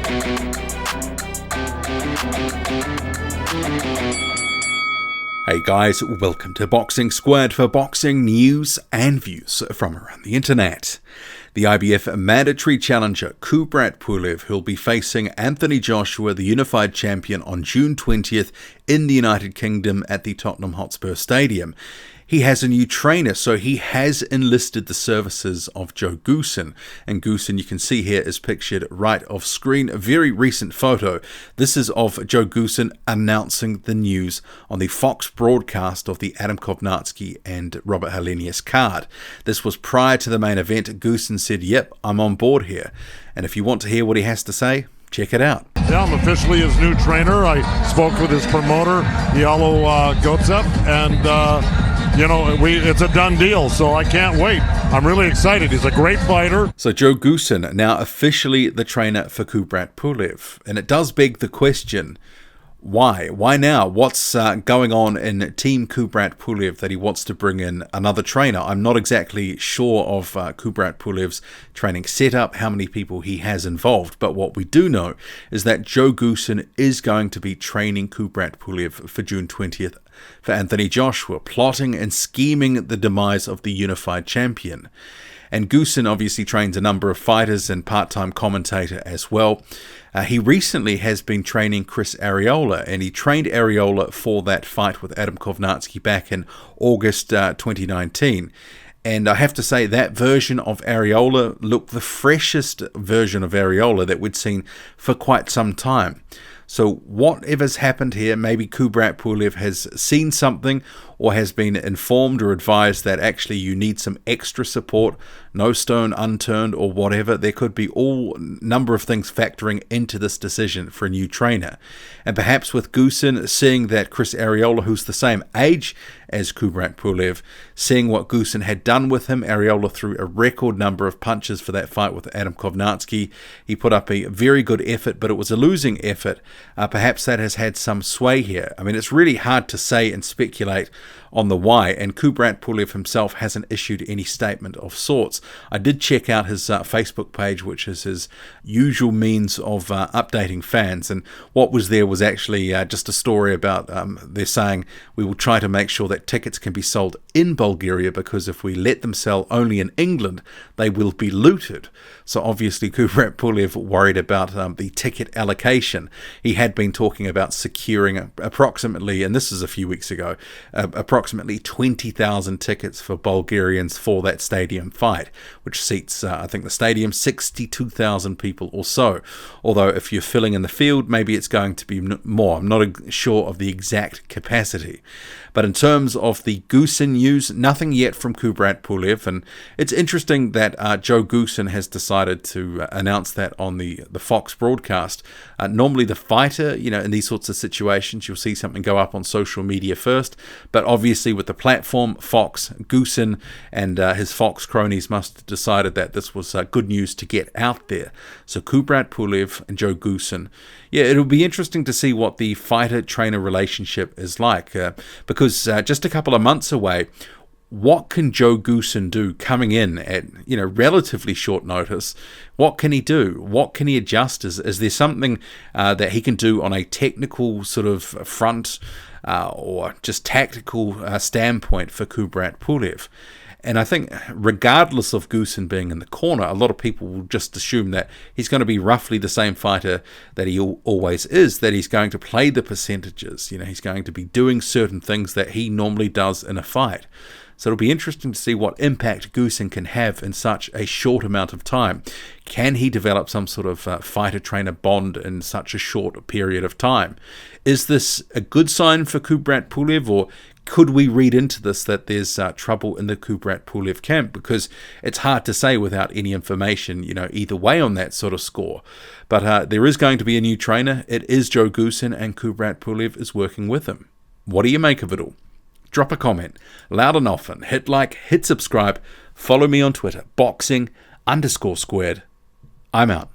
Hey guys, welcome to Boxing Squared for boxing news and views from around the internet. The IBF mandatory challenger Kubrat Pulev, who'll be facing Anthony Joshua, the unified champion, on June 20th in the United Kingdom at the Tottenham Hotspur Stadium. He has a new trainer, so he has enlisted the services of Joe Goosen. And Goosen, you can see here, is pictured right off screen. A very recent photo. This is of Joe Goosen announcing the news on the Fox broadcast of the Adam Kovnarski and Robert Helenius card. This was prior to the main event. Goosen said, "Yep, I'm on board here." And if you want to hear what he has to say, check it out. Yeah, I'm officially his new trainer. I spoke with his promoter, Yalo Gotsev, and it's a done deal, so I can't wait. I'm really excited. He's a great fighter. So Joe Goosen, now officially the trainer for Kubrat Pulev. And it does beg the question, why? Why now? What's going on in Team Kubrat Pulev that he wants to bring in another trainer? I'm not exactly sure of Kubrat Pulev's training setup, how many people he has involved, but what we do know is that Joe Goosen is going to be training Kubrat Pulev for June 20th for Anthony Joshua, plotting and scheming the demise of the unified champion. And Goosen obviously trains a number of fighters and part-time commentator as well. He recently has been training Chris Arreola, and he trained Arreola for that fight with Adam Kovnarski back in August 2019. And I have to say that version of Arreola looked the freshest version of Arreola that we'd seen for quite some time. So whatever's happened here, maybe Kubrat Pulev has seen something or has been informed or advised that actually you need some extra support, no stone unturned or whatever. There could be all number of things factoring into this decision for a new trainer. And perhaps with Goosen seeing that Chris Arreola, who's the same age as Kubrat Pulev, seeing what Goosen had done with him, Arreola threw a record number of punches for that fight with Adam Kovnarski. He put up a very good effort, but it was a losing effort. Perhaps that has had some sway here. I mean, it's really hard to say and speculate on the why, and Kubrat Pulev himself hasn't issued any statement of sorts. I did check out his Facebook page, which is his usual means of updating fans, and what was there was actually just a story about they're saying we will try to make sure that tickets can be sold in Bulgaria, because if we let them sell only in England, they will be looted. So obviously Kubrat Pulev worried about the ticket allocation. He had been talking about securing approximately, and this is a few weeks ago, approximately 20,000 tickets for Bulgarians for that stadium fight, which seats, I think the stadium, 62,000 people or so. Although if you're filling in the field, maybe it's going to be more. I'm not sure of the exact capacity. But in terms of the Goosen news, nothing yet from Kubrat Pulev. And it's interesting that Joe Goosen has decided to announce that on the Fox broadcast. Normally the fighter, in these sorts of situations, you'll see something go up on social media first. But obviously with the platform, Fox, Goosen and his Fox cronies must have decided that this was good news to get out there. So Kubrat Pulev and Joe Goosen. Yeah, it'll be interesting to see what the fighter-trainer relationship is like, because just a couple of months away, what can Joe Goosen do coming in at relatively short notice? What can he do? What can he adjust? Is there something that he can do on a technical sort of front or just tactical standpoint for Kubrat Pulev? And I think regardless of Goosen being in the corner, a lot of people will just assume that he's going to be roughly the same fighter that he always is, that he's going to play the percentages. He's going to be doing certain things that he normally does in a fight. So it'll be interesting to see what impact Goosen can have in such a short amount of time. Can he develop some sort of fighter-trainer bond in such a short period of time? Is this a good sign for Kubrat Pulev, or could we read into this that there's trouble in the Kubrat Pulev camp? Because it's hard to say without any information, either way on that sort of score. But there is going to be a new trainer. It is Joe Goosen, and Kubrat Pulev is working with him. What do you make of it all? Drop a comment, loud and often, hit like, hit subscribe, follow me on Twitter, boxing_squared. I'm out.